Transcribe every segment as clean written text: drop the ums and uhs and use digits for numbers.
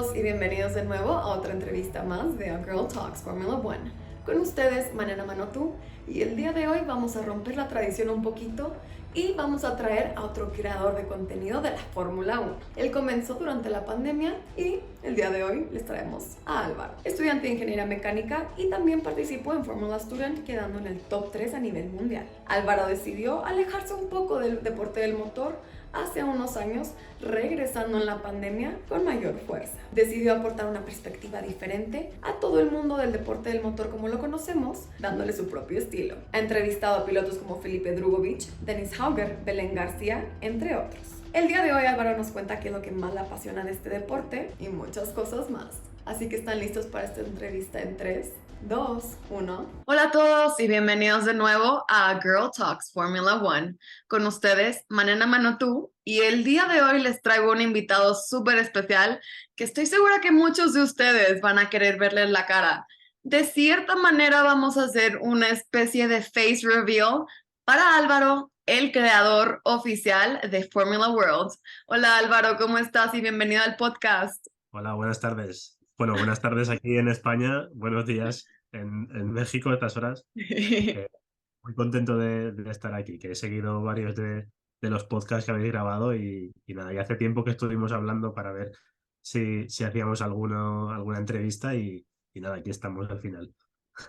todos y bienvenidos de nuevo a otra entrevista más de A Girl Talks Formula One. Con ustedes, Manena Manotú, y el día de hoy vamos a romper la tradición un poquito y vamos a traer a otro creador de contenido de la Fórmula 1. Él comenzó durante la pandemia y el día de hoy les traemos a Álvaro, estudiante de Ingeniería Mecánica y también participó en Fórmula Student, quedando en el top 3 a nivel mundial. Álvaro decidió alejarse un poco del deporte del motor hace unos años, regresando en la pandemia con mayor fuerza. Decidió aportar una perspectiva diferente a todo el mundo del deporte del motor como lo conocemos, dándole su propio estilo. Ha entrevistado a pilotos como Felipe Drugovich, Dennis Hauger, Belén García, entre otros. El día de hoy Álvaro nos cuenta qué es lo que más le apasiona de este deporte y muchas cosas más. Así que están listos para esta entrevista en 3, 2, 1. Hola a todos y bienvenidos de nuevo a Girl Talks Formula One. Con ustedes, Manena Manotú, y el día de hoy les traigo un invitado súper especial que estoy segura que muchos de ustedes van a querer verle en la cara. De cierta manera vamos a hacer una especie de face reveal para Álvaro, el creador oficial de Formula World. Hola Álvaro, ¿cómo estás? Y bienvenido al podcast. Hola, buenas tardes. Bueno, buenas tardes aquí en España, buenos días en México a estas horas. Muy contento de estar aquí, que he seguido varios de los podcasts que habéis grabado y nada, ya hace tiempo que estuvimos hablando para ver si hacíamos alguna entrevista y nada, aquí estamos al final.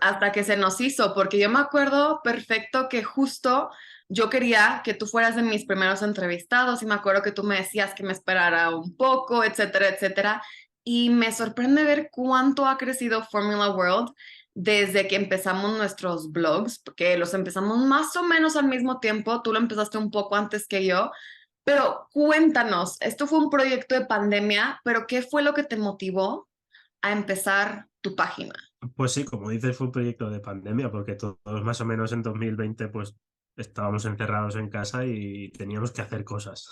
Hasta que se nos hizo, porque yo me acuerdo perfecto que justo yo quería que tú fueras de mis primeros entrevistados y me acuerdo que tú me decías que me esperara un poco, etcétera, etcétera. Y me sorprende ver cuánto ha crecido Formula World desde que empezamos nuestros blogs, porque los empezamos más o menos al mismo tiempo, tú lo empezaste un poco antes que yo, pero cuéntanos, esto fue un proyecto de pandemia, pero ¿qué fue lo que te motivó a empezar tu página? Pues sí, como dices, fue un proyecto de pandemia, porque todos más o menos en 2020 pues estábamos encerrados en casa y teníamos que hacer cosas.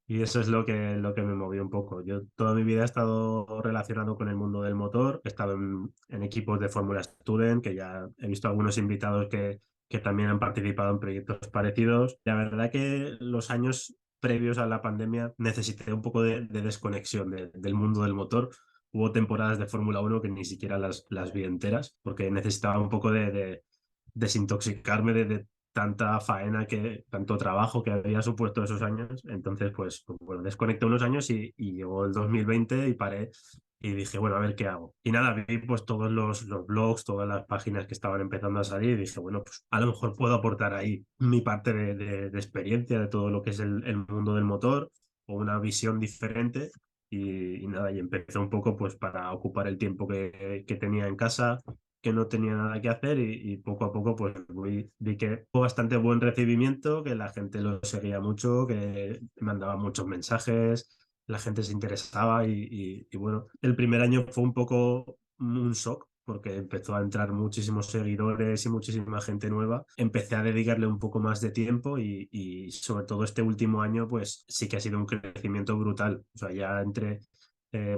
Y eso es lo que me movió un poco. Yo toda mi vida he estado relacionado con el mundo del motor, he estado en equipos de Fórmula Student, que ya he visto algunos invitados que también han participado en proyectos parecidos. La verdad que los años previos a la pandemia necesité un poco de desconexión del mundo del motor. Hubo temporadas de Fórmula 1 que ni siquiera las vi enteras, porque necesitaba un poco de desintoxicarme de tanta faena, tanto trabajo que había supuesto esos años. Entonces, pues bueno, desconecté unos años y llegó el 2020 y paré y dije, bueno, a ver qué hago. Y nada, vi pues todos los blogs, todas las páginas que estaban empezando a salir y dije, bueno, pues a lo mejor puedo aportar ahí mi parte de experiencia de todo lo que es el mundo del motor o una visión diferente. Y nada, y empecé un poco pues para ocupar el tiempo que tenía en casa, que no tenía nada que hacer y poco a poco pues vi que fue bastante buen recibimiento, que la gente lo seguía mucho, que mandaba muchos mensajes, la gente se interesaba y bueno, el primer año fue un poco un shock porque empezó a entrar muchísimos seguidores y muchísima gente nueva. Empecé a dedicarle un poco más de tiempo y sobre todo este último año pues sí que ha sido un crecimiento brutal. O sea, ya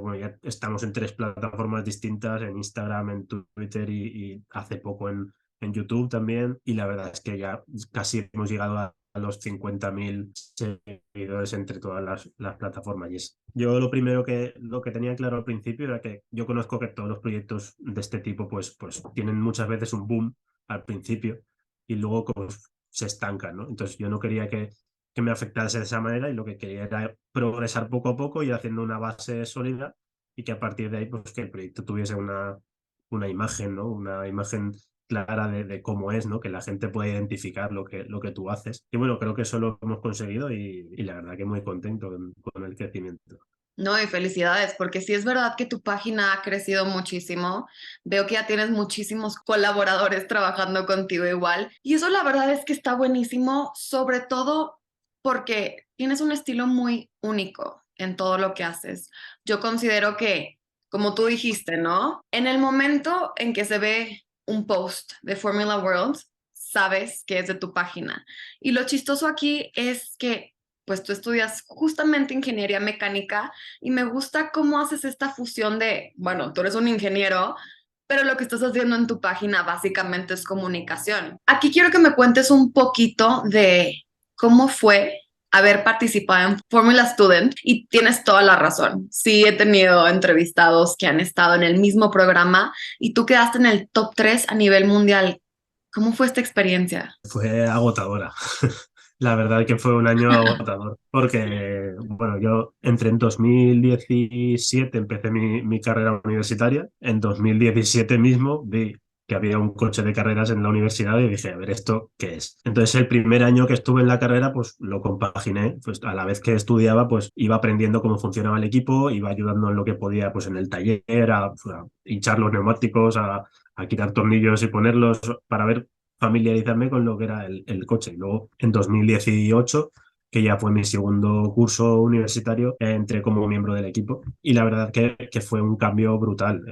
bueno, ya estamos en 3 plataformas distintas, en Instagram, en Twitter y hace poco en YouTube también. Y la verdad es que ya casi hemos llegado a los 50.000 seguidores entre todas las plataformas. Yo lo que tenía claro al principio era que yo conozco que todos los proyectos de este tipo pues tienen muchas veces un boom al principio y luego pues, se estancan, ¿no? Entonces yo no quería que me afectase de esa manera y lo que quería era progresar poco a poco y haciendo una base sólida y que a partir de ahí pues que el proyecto tuviese una imagen, ¿no? Una imagen clara de cómo es, ¿no? Que la gente pueda identificar lo que tú haces. Y bueno, creo que eso lo hemos conseguido y la verdad que muy contento con el crecimiento. No, y felicidades, porque sí es verdad que tu página ha crecido muchísimo. Veo que ya tienes muchísimos colaboradores trabajando contigo igual. Y eso la verdad es que está buenísimo, sobre todo porque tienes un estilo muy único en todo lo que haces. Yo considero que, como tú dijiste, ¿no? En el momento en que se ve un post de Formula World, sabes que es de tu página. Y lo chistoso aquí es que pues tú estudias justamente ingeniería mecánica y me gusta cómo haces esta fusión de, bueno, tú eres un ingeniero, pero lo que estás haciendo en tu página básicamente es comunicación. Aquí quiero que me cuentes un poquito de cómo fue haber participado en Fórmula Student y tienes toda la razón. Sí, he tenido entrevistados que han estado en el mismo programa y tú quedaste en el top 3 a nivel mundial. ¿Cómo fue esta experiencia? Fue agotadora. La verdad que fue un año agotador, porque, bueno, yo entré en 2017, empecé mi carrera universitaria. En 2017 mismo vi que había un coche de carreras en la universidad y dije, a ver, ¿esto qué es? Entonces, el primer año que estuve en la carrera, pues lo compaginé, pues a la vez que estudiaba, pues iba aprendiendo cómo funcionaba el equipo, iba ayudando en lo que podía, pues en el taller, a hinchar los neumáticos, a quitar tornillos y ponerlos para ver familiarizarme con lo que era el coche. Y luego, en 2018, que ya fue mi segundo curso universitario, entré como miembro del equipo y la verdad que fue un cambio brutal.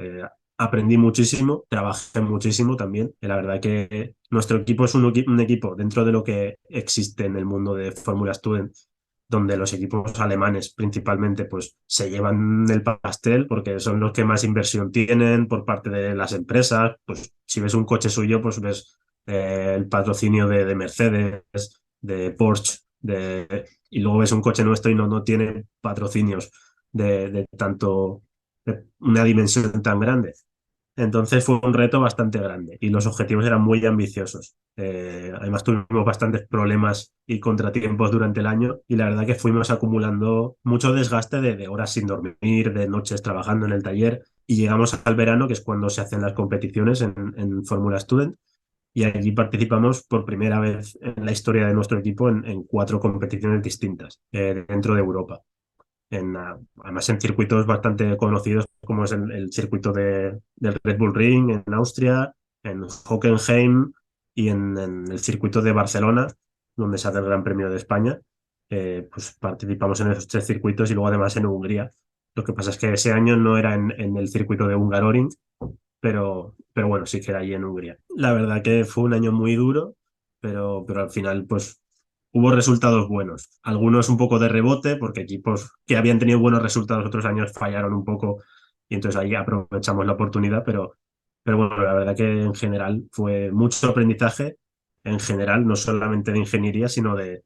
Aprendí muchísimo, trabajé muchísimo también. Y la verdad que nuestro equipo es un equipo dentro de lo que existe en el mundo de Fórmula Student, donde los equipos alemanes principalmente pues se llevan el pastel porque son los que más inversión tienen por parte de las empresas. Pues si ves un coche suyo, pues ves el patrocinio de Mercedes, de Porsche, y luego ves un coche nuestro y no tiene patrocinios de tanto, de una dimensión tan grande. Entonces fue un reto bastante grande y los objetivos eran muy ambiciosos. Además tuvimos bastantes problemas y contratiempos durante el año y la verdad que fuimos acumulando mucho desgaste de horas sin dormir, de noches trabajando en el taller y llegamos al verano, que es cuando se hacen las competiciones en Fórmula Student, y allí participamos por primera vez en la historia de nuestro equipo en 4 competiciones distintas dentro de Europa. Además en circuitos bastante conocidos como es el circuito del Red Bull Ring en Austria, en Hockenheim y en el circuito de Barcelona, donde se hace el Gran Premio de España. Pues participamos en esos 3 circuitos y luego además en Hungría. Lo que pasa es que ese año no era en el circuito de Hungaroring, pero bueno, sí que era allí en Hungría. La verdad que fue un año muy duro, pero al final pues hubo resultados buenos. Algunos un poco de rebote, porque equipos que habían tenido buenos resultados otros años fallaron un poco y entonces ahí aprovechamos la oportunidad, pero bueno, la verdad que en general fue mucho aprendizaje, en general, no solamente de ingeniería, sino de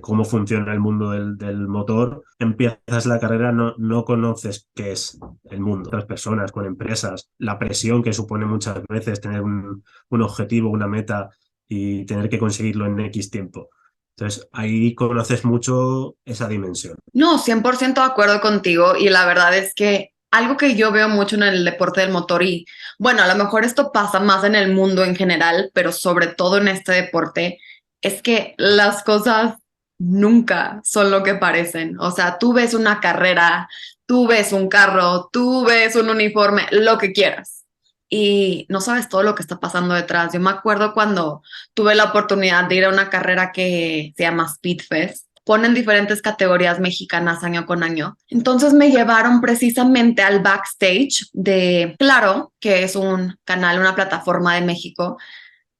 cómo funciona el mundo del motor. Empiezas la carrera, no conoces qué es el mundo, otras personas, con empresas, la presión que supone muchas veces tener un objetivo, una meta y tener que conseguirlo en X tiempo. Entonces, ahí conoces mucho esa dimensión. No, 100% de acuerdo contigo y la verdad es que algo que yo veo mucho en el deporte del motor y bueno, a lo mejor esto pasa más en el mundo en general, pero sobre todo en este deporte, es que las cosas nunca son lo que parecen. O sea, tú ves una carrera, tú ves un carro, tú ves un uniforme, lo que quieras. Y no sabes todo lo que está pasando detrás. Yo me acuerdo cuando tuve la oportunidad de ir a una carrera que se llama Speedfest. Ponen diferentes categorías mexicanas año con año. Entonces me llevaron precisamente al backstage de Claro, que es un canal, una plataforma de México,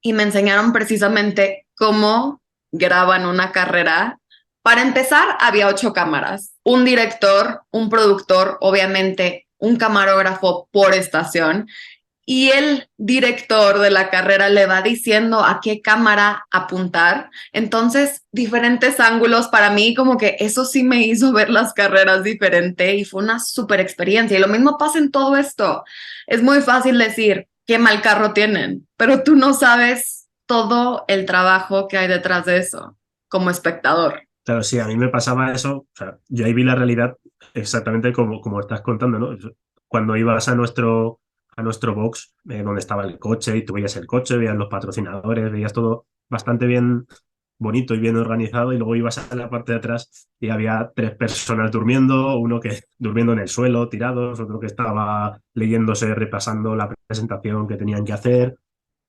y me enseñaron precisamente cómo graban una carrera. Para empezar, había 8 cámaras, un director, un productor, obviamente un camarógrafo por estación, y el director de la carrera le va diciendo a qué cámara apuntar. Entonces, diferentes ángulos para mí, como que eso sí me hizo ver las carreras diferente y fue una súper experiencia. Y lo mismo pasa en todo esto. Es muy fácil decir qué mal carro tienen, pero tú no sabes todo el trabajo que hay detrás de eso como espectador. Claro, sí, a mí me pasaba eso. O sea, yo ahí vi la realidad exactamente como estás contando, ¿no? Cuando ibas a nuestro box, donde estaba el coche, y tú veías el coche, veías los patrocinadores, veías todo bastante bien bonito y bien organizado, y luego ibas a la parte de atrás y había 3 personas durmiendo, uno que durmiendo en el suelo, tirados, otro que estaba leyéndose, repasando la presentación que tenían que hacer.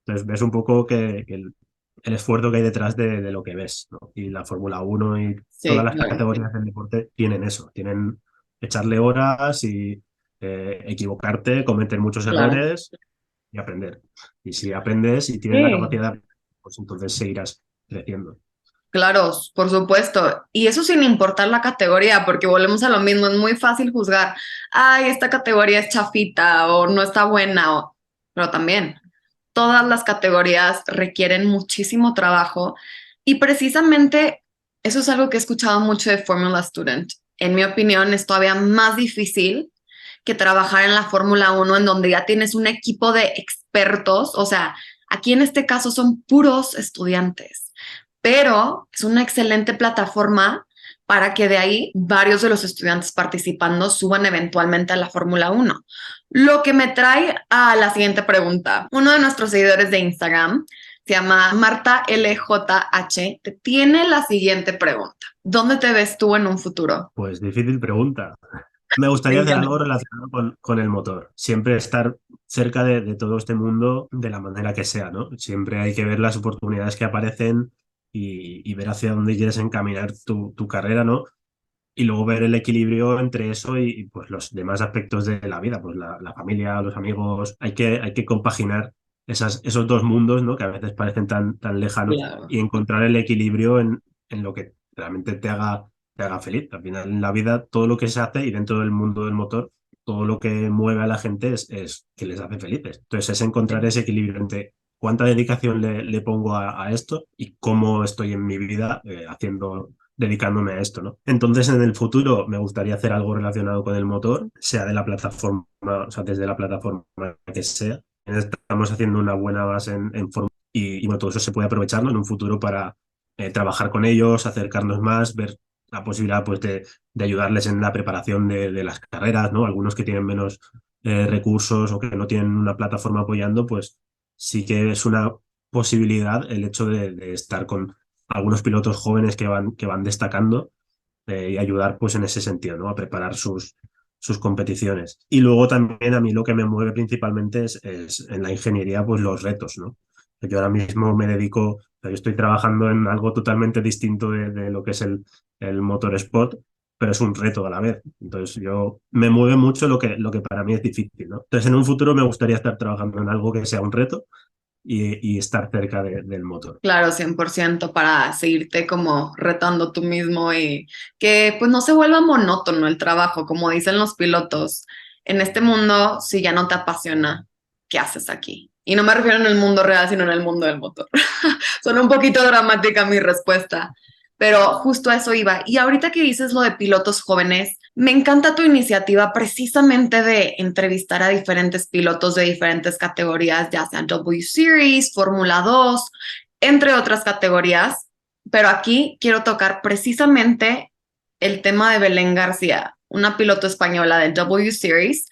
Entonces ves un poco que el esfuerzo que hay detrás de lo que ves, ¿no? Y la Fórmula 1 y todas Sí, las claro. categorías del deporte tienen eso, tienen echarle horas y equivocarte, cometer muchos Claro. errores y aprender. Y si aprendes y tienes la Sí. capacidad de aprender, pues entonces seguirás creciendo. Claro, por supuesto. Y eso sin importar la categoría, porque volvemos a lo mismo, es muy fácil juzgar, ay, esta categoría es chafita o no está buena, pero también todas las categorías requieren muchísimo trabajo y precisamente Eso es algo que he escuchado mucho de Formula Student. En mi opinión, es todavía más difícil que trabajar en la Fórmula 1, en donde ya tienes un equipo de expertos. O sea, aquí en este caso son puros estudiantes, pero es una excelente plataforma para que de ahí varios de los estudiantes participando suban eventualmente a la Fórmula 1. Lo que me trae a la siguiente pregunta. Uno de nuestros seguidores de Instagram se llama Marta LJH, te tiene la siguiente pregunta. ¿Dónde te ves tú en un futuro? Pues difícil pregunta. Me gustaría hacer Brillante. algo relacionado con el motor. Siempre estar cerca de todo este mundo de la manera que sea, ¿no? Siempre hay que ver las oportunidades que aparecen y ver hacia dónde quieres encaminar tu carrera, ¿no? Y luego ver el equilibrio entre eso pues los demás aspectos de la vida, pues la familia, los amigos. Hay que compaginar esos dos mundos, ¿no? Que a veces parecen tan lejanos Claro. y encontrar el equilibrio en lo que realmente te haga feliz. Al final, en la vida, todo lo que se hace y dentro del mundo del motor, todo lo que mueve a la gente es que les hace felices. Entonces, es encontrar ese equilibrio entre cuánta dedicación le pongo a esto y cómo estoy en mi vida dedicándome a esto, ¿no? Entonces, en el futuro me gustaría hacer algo relacionado con el motor, sea de la plataforma, o sea, desde la plataforma que sea. Estamos haciendo una buena base en Fórmula y bueno, todo eso se puede aprovechar, ¿no? En un futuro para trabajar con ellos, acercarnos más, ver la posibilidad pues de ayudarles en la preparación de las carreras, ¿no? Algunos que tienen menos recursos o que no tienen una plataforma apoyando, pues sí que es una posibilidad el hecho de estar con algunos pilotos jóvenes que van destacando y ayudar pues en ese sentido, ¿no? A preparar sus competiciones. Y luego también a mí lo que me mueve principalmente es en la ingeniería pues los retos, ¿no? Yo ahora mismo me dedico, o sea, yo estoy trabajando en algo totalmente distinto de lo que es el motorsport, pero es un reto a la vez. Entonces me mueve mucho lo que para mí es difícil, ¿no? Entonces en un futuro me gustaría estar trabajando en algo que sea un reto y estar cerca del motor. Claro, 100% para seguirte como retando tú mismo y que pues no se vuelva monótono el trabajo, como dicen los pilotos. En este mundo, si ya no te apasiona, ¿qué haces aquí? Y no me refiero en el mundo real, sino en el mundo del motor. Suena un poquito dramática mi respuesta, pero justo a eso iba. Y ahorita que dices lo de pilotos jóvenes, me encanta tu iniciativa precisamente de entrevistar a diferentes pilotos de diferentes categorías, ya sea W Series, Fórmula 2, entre otras categorías. Pero aquí quiero tocar precisamente el tema de Belén García, una piloto española de W Series.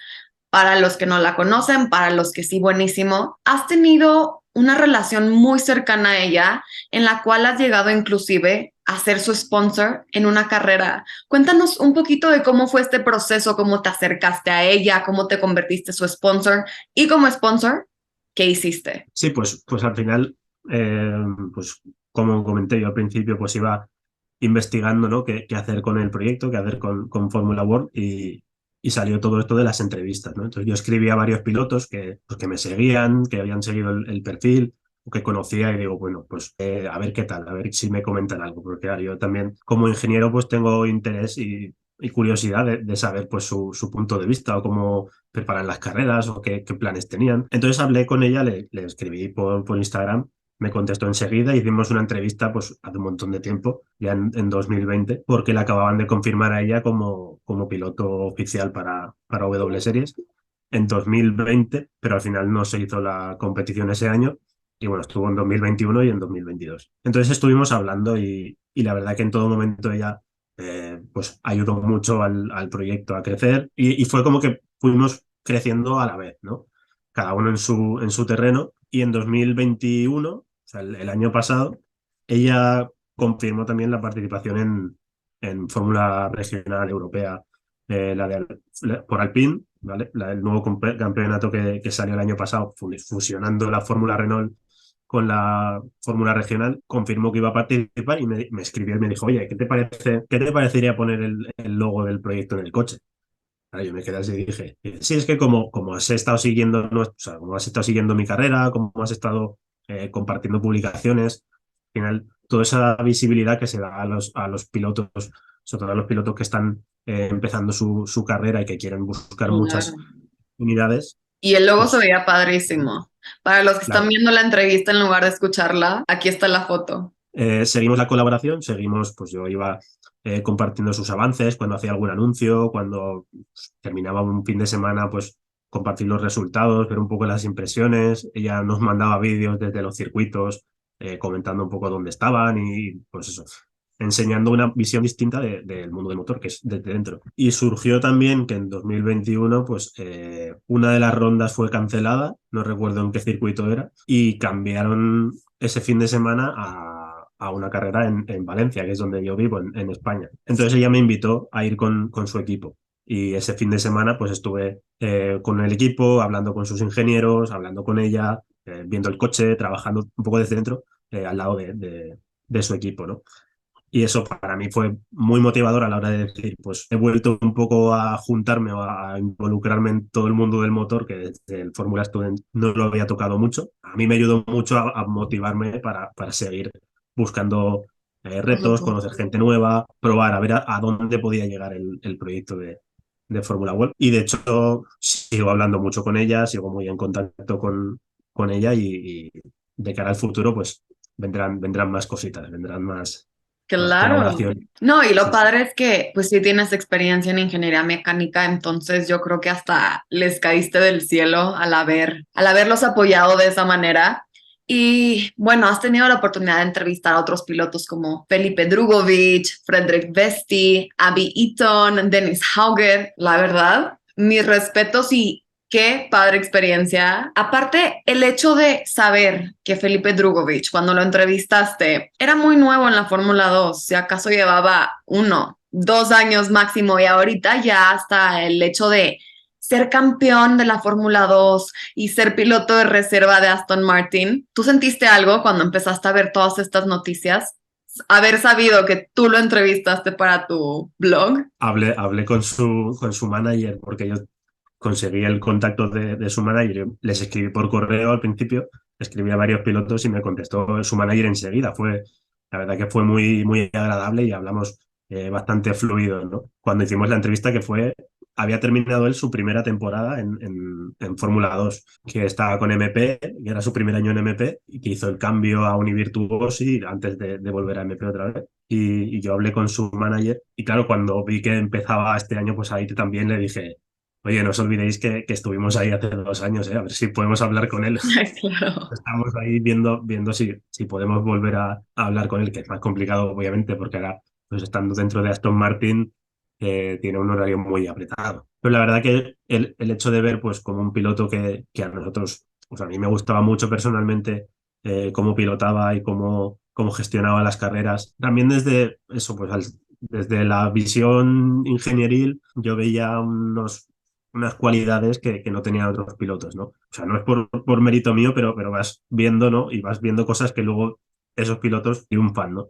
Para los que no la conocen, para los que sí, buenísimo. Has tenido una relación muy cercana a ella, en la cual has llegado inclusive a ser su sponsor en una carrera. Cuéntanos un poquito de cómo fue este proceso, cómo te acercaste a ella, cómo te convertiste su sponsor y como sponsor, ¿qué hiciste? Sí, pues al final, eh, pues como comenté yo al principio, pues iba investigando, ¿no? Qué hacer con el proyecto, qué hacer con Formula World y salió todo esto de las entrevistas, ¿no? Entonces yo escribí a varios pilotos que me seguían, que habían seguido el perfil o que conocía y digo, bueno, pues a ver qué tal, a ver si me comentan algo, porque claro, yo también como ingeniero pues tengo interés y curiosidad de saber pues su punto de vista o cómo preparan las carreras o qué planes tenían. Entonces hablé con ella, le escribí por Instagram, me contestó enseguida, hicimos una entrevista pues hace un montón de tiempo, ya en 2020, porque la acababan de confirmar a ella como piloto oficial para W Series en 2020, pero al final no se hizo la competición ese año y bueno, estuvo en 2021 y en 2022. Entonces estuvimos hablando y la verdad que en todo momento ella pues ayudó mucho al proyecto a crecer y fue como que fuimos creciendo a la vez, ¿no? Cada uno en su terreno y en 2021, o sea, el año pasado, ella confirmó también la participación en Fórmula Regional Europea, por Alpine, ¿vale? El nuevo campeonato que salió el año pasado, fusionando la Fórmula Renault con la Fórmula Regional, confirmó que iba a participar y me escribió y me dijo, oye, ¿qué te parecería poner el logo del proyecto en el coche? Ahora yo me quedé así y dije, sí, es que como has estado siguiendo, o sea, como has estado siguiendo mi carrera, como has estado compartiendo publicaciones, al final, toda esa visibilidad que se da a los pilotos, sobre todo a los pilotos que están empezando su carrera y que quieren buscar Claro. muchas unidades, Y el logo se pues veía padrísimo. Para los que están claro, viendo la entrevista en lugar de escucharla, aquí está la foto. Seguimos la colaboración, seguimos, pues yo iba compartiendo sus avances cuando hacía algún anuncio, cuando terminaba un fin de semana, pues compartir los resultados, ver un poco las impresiones. Ella nos mandaba vídeos desde los circuitos, comentando un poco dónde estaban y pues eso, enseñando una visión distinta del mundo del motor, que es desde dentro. Y surgió también que en 2021, pues una de las rondas fue cancelada, no recuerdo en qué circuito era, y cambiaron ese fin de semana a una carrera en Valencia, que es donde yo vivo, en España. Entonces ella me invitó a ir con su equipo. Y ese fin de semana pues estuve con el equipo, hablando con sus ingenieros, hablando con ella, viendo el coche, trabajando un poco desde dentro, al lado de su equipo, ¿no? Y eso para mí fue muy motivador a la hora de decir, pues he vuelto un poco a juntarme o a involucrarme en todo el mundo del motor, que desde el Fórmula Student no lo había tocado mucho. A mí me ayudó mucho a motivarme para seguir buscando Por retos, conocer supuesto. gente nueva, probar a ver a dónde podía llegar el proyecto de Fórmula World. Y de hecho sigo hablando mucho con ella, sigo muy en contacto con ella y de cara al futuro pues vendrán más cositas, vendrán más Claro. colaboración. No, y lo Sí, sí. padre es que pues sí tienes experiencia en ingeniería mecánica, entonces yo creo que hasta les caíste del cielo al haberlos apoyado de esa manera. Y bueno, has tenido la oportunidad de entrevistar a otros pilotos como Felipe Drugovich, Frederick Vesti, Abby Eaton, Dennis Hauger. La verdad, mis respetos y qué padre experiencia. Aparte, el hecho de saber que Felipe Drugovich, cuando lo entrevistaste, era muy nuevo en la Fórmula 2, si acaso llevaba 1, 2 años máximo, y ahorita ya hasta el hecho de ser campeón de la Fórmula 2 y ser piloto de reserva de Aston Martin. ¿Tú sentiste algo cuando empezaste a ver todas estas noticias? Haber sabido que tú lo entrevistaste para tu blog. Hablé con su manager porque yo conseguí el contacto de su manager. Yo les escribí por correo al principio, escribí a varios pilotos y me contestó su manager enseguida. La verdad que fue muy, muy agradable y hablamos bastante fluido, ¿no? Cuando hicimos la entrevista había terminado él su primera temporada en Fórmula 2, que estaba con MP, que era su primer año en MP, y que hizo el cambio a Univirtuosi antes de volver a MP otra vez. Y yo hablé con su manager y claro, cuando vi que empezaba este año, pues ahí también le dije, oye, no os olvidéis que estuvimos ahí hace 2 años, a ver si podemos hablar con él. Claro. Estamos ahí viendo si podemos volver a hablar con él, que es más complicado, obviamente, porque ahora, pues estando dentro de Aston Martin, tiene un horario muy apretado. Pero la verdad que el hecho de ver, pues, como un piloto que a nosotros, pues a mí me gustaba mucho personalmente, cómo pilotaba y cómo gestionaba las carreras. También desde eso, pues, desde la visión ingenieril, yo veía unas cualidades que no tenían otros pilotos, ¿no? O sea, no es por mérito mío, pero vas viendo, ¿no? Y vas viendo cosas que luego esos pilotos triunfan, ¿no?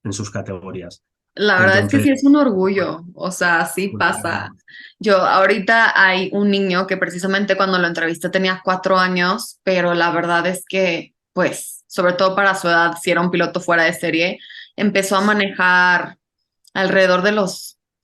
En sus categorías. La verdad es que Entonces, sí es un pues, orgullo, o sea, sí pues, pasa. Yo ahorita hay un niño que precisamente cuando lo entrevisté tenía 4 años, pero la verdad es que, pues, sobre todo para su edad, si era un piloto fuera de serie, empezó a manejar alrededor de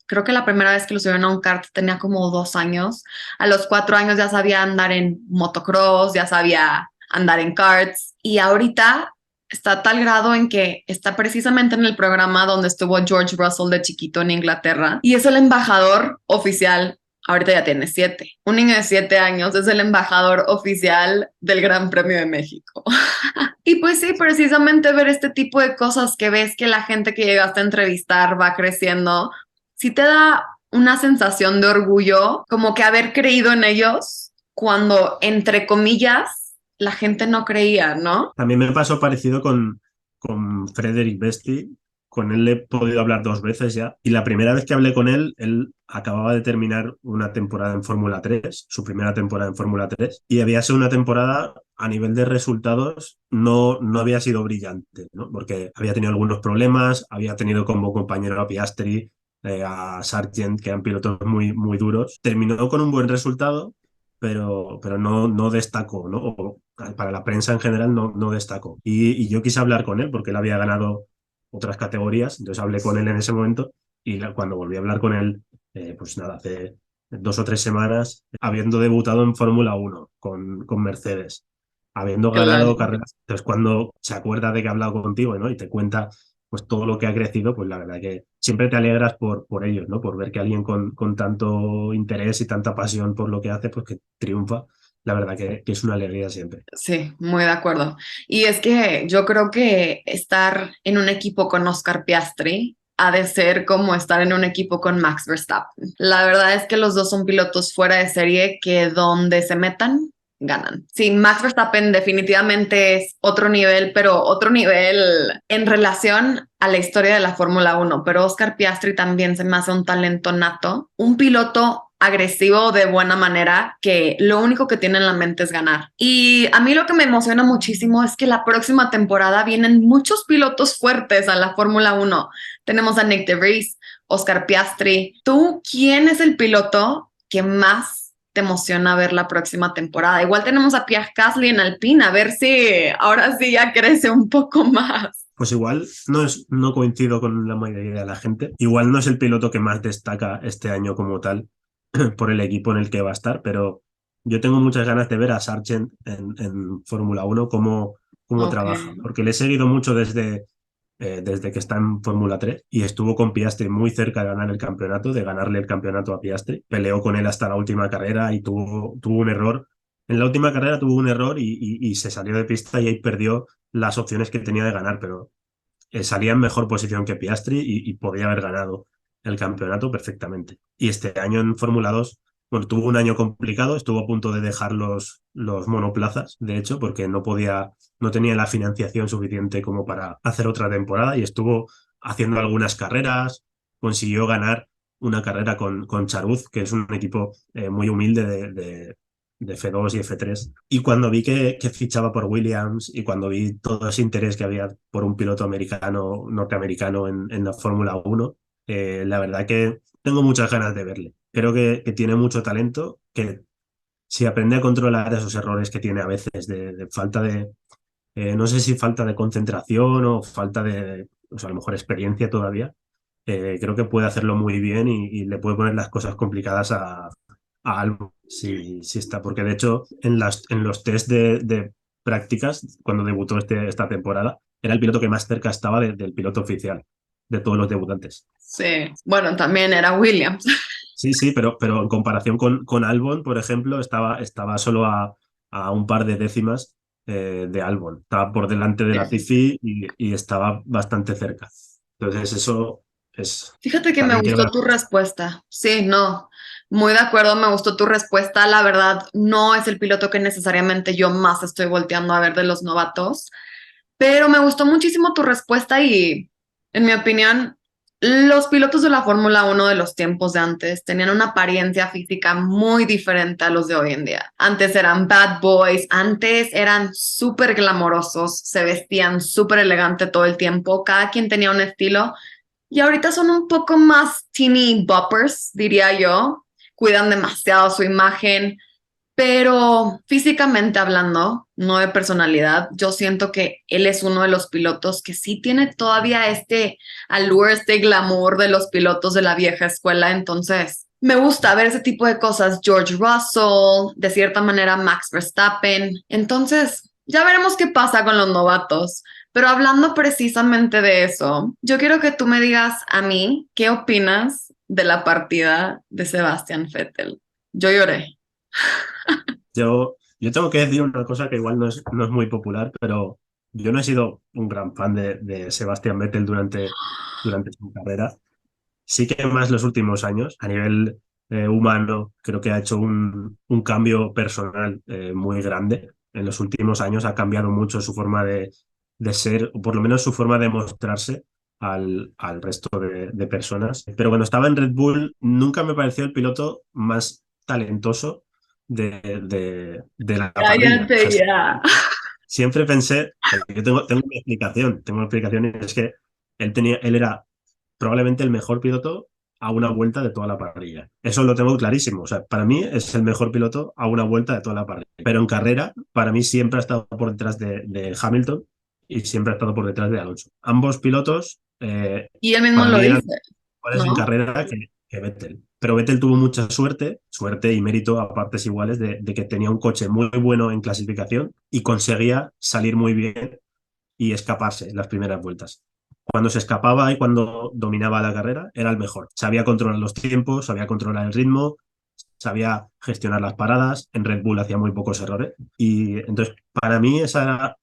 creo que la primera vez que lo subieron a un kart tenía como 2 años. A los 4 años ya sabía andar en motocross, ya sabía andar en karts, y ahorita está a tal grado en que está precisamente en el programa donde estuvo George Russell de chiquito en Inglaterra y es el embajador oficial. Ahorita ya tiene 7. Un niño de 7 años es el embajador oficial del Gran Premio de México. Y pues sí, precisamente ver este tipo de cosas que ves que la gente que llegaste a entrevistar va creciendo, sí te da una sensación de orgullo, como que haber creído en ellos cuando, entre comillas, la gente no creía, ¿no? también me pasó parecido con Frederick Besti. Con él he podido hablar 2 veces ya. Y la primera vez que hablé con él acababa de terminar una temporada en Fórmula 3, su primera temporada en Fórmula 3, y había sido una temporada a nivel de resultados, no había sido brillante, ¿no? Porque había tenido algunos problemas, había tenido como compañero a Piastri, a Sargent, que eran pilotos muy, muy duros. Terminó con un buen resultado, pero no destacó, ¿no? O para la prensa en general no destacó. Y yo quise hablar con él porque él había ganado otras categorías, entonces hablé con él en ese momento y cuando volví a hablar con él, pues nada, hace 2 o 3 semanas, habiendo debutado en Fórmula 1 con Mercedes. habiendo Claro. ganado carreras, entonces cuando se acuerda de que ha hablado contigo, ¿no? Y te cuenta pues todo lo que ha crecido, pues la verdad que siempre te alegras por ellos, ¿no? Por ver que alguien con tanto interés y tanta pasión por lo que hace, pues que triunfa. La verdad que es una alegría siempre. Sí, muy de acuerdo. Y es que yo creo que estar en un equipo con Oscar Piastri ha de ser como estar en un equipo con Max Verstappen. La verdad es que los dos son pilotos fuera de serie que donde se metan, ganan. Sí, Max Verstappen definitivamente es otro nivel, pero otro nivel en relación a la historia de la Fórmula Uno. Pero Oscar Piastri también se me hace un talento nato, un piloto agresivo de buena manera, que lo único que tiene en la mente es ganar. Y a mí lo que me emociona muchísimo es que la próxima temporada vienen muchos pilotos fuertes a la Fórmula Uno. Tenemos a Nick DeVries, Oscar Piastri. ¿Tú quién es el piloto que más te emociona ver la próxima temporada? Igual tenemos a Pierre Gasly en Alpine, a ver si ahora sí ya crece un poco más. Pues igual no coincido con la mayoría de la gente. Igual no es el piloto que más destaca este año como tal por el equipo en el que va a estar, pero yo tengo muchas ganas de ver a Sargent en Fórmula Uno cómo Ok. trabaja, porque le he seguido mucho desde que está en Fórmula 3 y estuvo con Piastri muy cerca de ganar el campeonato, de ganarle el campeonato a Piastri. Peleó con él hasta la última carrera y tuvo un error. En la última carrera tuvo un error y se salió de pista y ahí perdió las opciones que tenía de ganar, pero salía en mejor posición que Piastri y podía haber ganado el campeonato perfectamente. Y este año en Fórmula 2, bueno, tuvo un año complicado, estuvo a punto de dejar los monoplazas, de hecho, porque no tenía la financiación suficiente como para hacer otra temporada y estuvo haciendo algunas carreras, consiguió ganar una carrera con Charuz, que es un equipo muy humilde de F2 y F3. Y cuando vi que fichaba por Williams y cuando vi todo ese interés que había por un piloto norteamericano en la Fórmula 1, la verdad que tengo muchas ganas de verle. Creo que tiene mucho talento, que si aprende a controlar esos errores que tiene a veces de falta no sé si falta de concentración o falta o sea, a lo mejor experiencia todavía, creo que puede hacerlo muy bien y le puede poner las cosas complicadas a Albon, si está, porque de hecho en los test de prácticas, cuando debutó esta temporada, era el piloto que más cerca estaba del piloto oficial, de todos los debutantes. Sí, bueno, también era Williams. Sí, sí, pero en comparación con Albon, por ejemplo, estaba solo a un par de décimas de Albon. Estaba por delante de la Latifi y estaba bastante cerca. Entonces eso es... Fíjate que me También tiene gustó una... tu respuesta. Sí, no, muy de acuerdo, me gustó tu respuesta. La verdad, no es el piloto que necesariamente yo más estoy volteando a ver de los novatos, pero me gustó muchísimo tu respuesta y, en mi opinión, los pilotos de la Fórmula Uno de los tiempos de antes tenían una apariencia física muy diferente a los de hoy en día. Antes eran bad boys, antes eran súper glamorosos, se vestían súper elegante todo el tiempo, cada quien tenía un estilo. Y ahorita son un poco más teeny boppers, diría yo. Cuidan demasiado su imagen, pero físicamente hablando, no de personalidad, yo siento que él es uno de los pilotos que sí tiene todavía este allure, este glamour de los pilotos de la vieja escuela. Entonces, me gusta ver ese tipo de cosas. George Russell, de cierta manera Max Verstappen. Entonces, ya veremos qué pasa con los novatos. Pero hablando precisamente de eso, yo quiero que tú me digas a mí qué opinas de la partida de Sebastian Vettel. Yo lloré. Yo tengo que decir una cosa que igual no es muy popular, pero yo no he sido un gran fan de Sebastián Vettel durante su carrera. Sí que más los últimos años, a nivel humano, creo que ha hecho un cambio personal muy grande. En los últimos años ha cambiado mucho su forma de ser, o por lo menos su forma de mostrarse al resto de personas. Pero cuando estaba en Red Bull, nunca me pareció el piloto más talentoso de la parrilla. O sea, Cállate ya. siempre pensé, porque yo tengo una explicación, y es que él era probablemente el mejor piloto a una vuelta de toda la parrilla. Eso lo tengo clarísimo. O sea, para mí es el mejor piloto a una vuelta de toda la parrilla. Pero en carrera, para mí siempre ha estado por detrás de Hamilton y siempre ha estado por detrás de Alonso. Ambos pilotos, Y él mismo para lo mí, eran dice, mejores en ¿no? carrera que Vettel. Pero Vettel tuvo mucha suerte y mérito a partes iguales de que tenía un coche muy bueno en clasificación y conseguía salir muy bien y escaparse en las primeras vueltas. Cuando se escapaba y cuando dominaba la carrera, era el mejor. Sabía controlar los tiempos, sabía controlar el ritmo, sabía gestionar las paradas. En Red Bull hacía muy pocos errores. Y entonces, para mí, esa era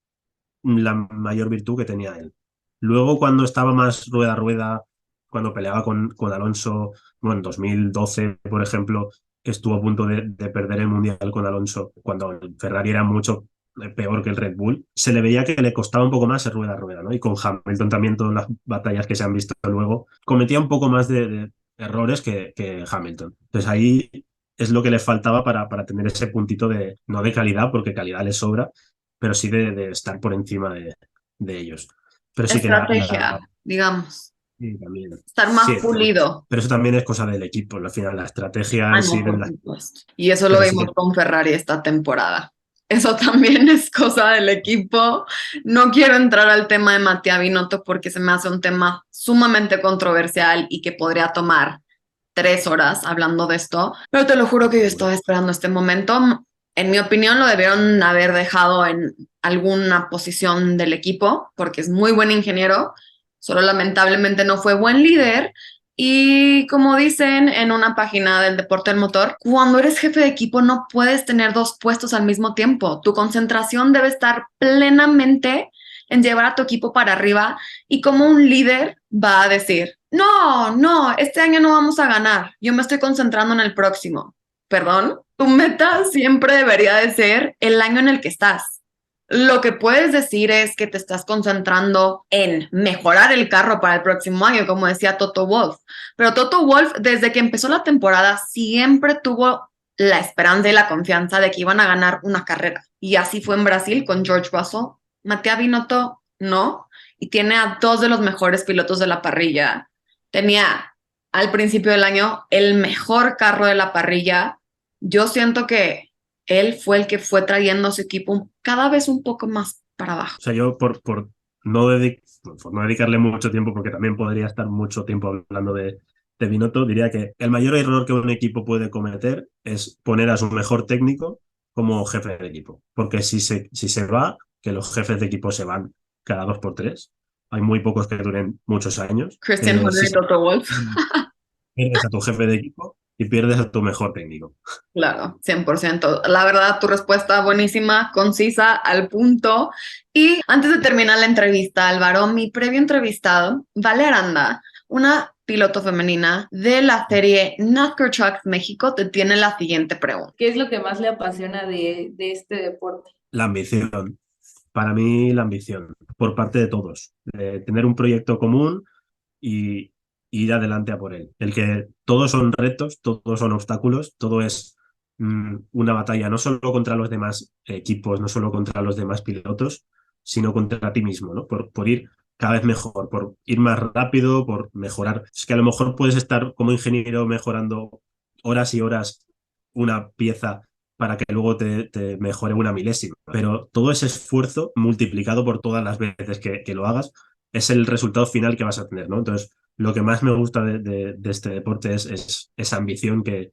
la mayor virtud que tenía él. Luego, cuando estaba más rueda a rueda, cuando peleaba con Alonso, bueno, en 2012, por ejemplo, que estuvo a punto de perder el Mundial con Alonso, cuando el Ferrari era mucho peor que el Red Bull, se le veía que le costaba un poco más ser rueda a rueda, ¿no? Y con Hamilton también, todas las batallas que se han visto luego, cometía un poco más de errores que Hamilton. Entonces ahí es lo que le faltaba para tener ese puntito de, no de calidad, porque calidad le sobra, pero sí de estar por encima de ellos. Pero sí que Estrategia, digamos. sí, también. Estar más Sí, pulido. pero eso también es cosa del equipo. Al final, la estrategia Ah, en no, sí, por supuesto. Y eso lo pero sí vimos que con Ferrari esta temporada. Eso también es cosa del equipo. No quiero entrar al tema de Mattia Binotto porque se me hace un tema sumamente controversial y que podría tomar 3 horas hablando de esto, pero te lo juro que yo estaba esperando este momento. En mi opinión, lo debieron haber dejado en alguna posición del equipo porque es muy buen ingeniero, solo lamentablemente no fue buen líder. Y como dicen en una página del deporte del motor, cuando eres jefe de equipo no puedes tener dos puestos al mismo tiempo. Tu concentración debe estar plenamente en llevar a tu equipo para arriba y como un líder va a decir, no, no, este año no vamos a ganar, yo me estoy concentrando en el próximo. Perdón, tu meta siempre debería de ser el año en el que estás. Lo que puedes decir es que te estás concentrando en mejorar el carro para el próximo año, como decía Toto Wolff. Pero Toto Wolff, desde que empezó la temporada, siempre tuvo la esperanza y la confianza de que iban a ganar una carrera. Y así fue en Brasil con George Russell. Mattia Binotto no, y tiene a dos de los mejores pilotos de la parrilla. Tenía al principio del año el mejor carro de la parrilla. Yo siento que él fue el que fue trayendo a su equipo cada vez un poco más para abajo. o sea, yo por no dedicarle mucho tiempo, porque también podría estar mucho tiempo hablando de Binotto, diría que el mayor error que un equipo puede cometer es poner a su mejor técnico como jefe de equipo. Porque si se va, que los jefes de equipo se van cada 2 por 3, hay muy pocos que duren muchos años. Christian Horner Si y Toto Wolff. pierdes a tu jefe de equipo y pierdes a tu mejor técnico. Claro, 100%. La verdad, tu respuesta buenísima, concisa, al punto. Y antes de terminar la entrevista, Álvaro, mi previo entrevistado, Vale Aranda, una piloto femenina de la serie NASCAR Trucks México, te tiene la siguiente pregunta. ¿Qué es lo que más le apasiona de este deporte? La ambición. Para mí, la ambición, por parte de todos. De tener un proyecto común y ir adelante a por él. El que todos son retos, todos son obstáculos, todo es una batalla no solo contra los demás equipos, no solo contra los demás pilotos, sino contra ti mismo, ¿no? Por ir cada vez mejor, por ir más rápido, por mejorar. Es que a lo mejor puedes estar como ingeniero mejorando horas y horas una pieza para que luego te mejore una milésima. Pero todo ese esfuerzo multiplicado por todas las veces que lo hagas es el resultado final que vas a tener, ¿no? Entonces, lo que más me gusta de este deporte es esa ambición que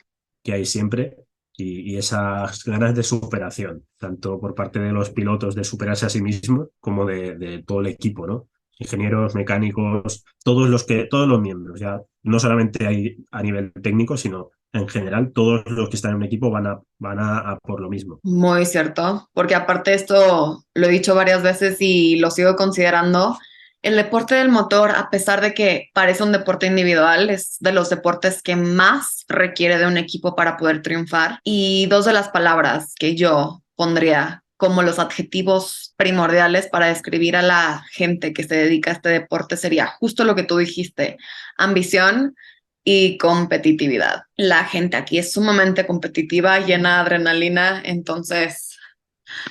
hay siempre y esas ganas de superación, tanto por parte de los pilotos de superarse a sí mismos como de todo el equipo, ¿no? Ingenieros, mecánicos, todos los miembros, ya no solamente hay a nivel técnico, sino en general todos los que están en un equipo van a por lo mismo. Muy cierto, porque aparte esto lo he dicho varias veces y lo sigo considerando. El deporte del motor, a pesar de que parece un deporte individual, es de los deportes que más requiere de un equipo para poder triunfar. Y dos de las palabras que yo pondría como los adjetivos primordiales para describir a la gente que se dedica a este deporte sería justo lo que tú dijiste, ambición y competitividad. La gente aquí es sumamente competitiva, llena de adrenalina, entonces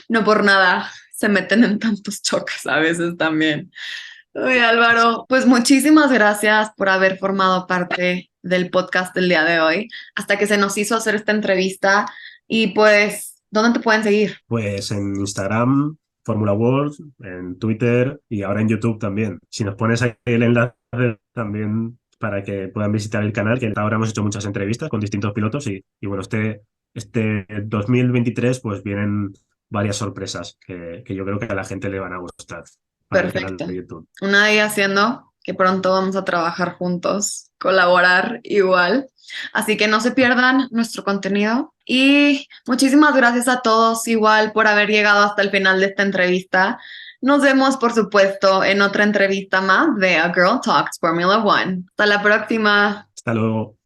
no por nada se meten en tantos choques a veces también. Oye, Álvaro, pues muchísimas gracias por haber formado parte del podcast del día de hoy, hasta que se nos hizo hacer esta entrevista y pues, ¿dónde te pueden seguir? Pues en Instagram, Fórmula World, en Twitter y ahora en YouTube también. Si nos pones ahí el enlace, también para que puedan visitar el canal, que ahora hemos hecho muchas entrevistas con distintos pilotos y bueno, este 2023 pues vienen varias sorpresas que yo creo que a la gente le van a gustar para el canal Perfecto. de YouTube. Una de ellas siendo que pronto vamos a trabajar juntos, colaborar igual. Así que no se pierdan nuestro contenido. Y muchísimas gracias a todos igual por haber llegado hasta el final de esta entrevista. Nos vemos, por supuesto, en otra entrevista más de A Girl Talks Formula One. Hasta la próxima. Hasta luego.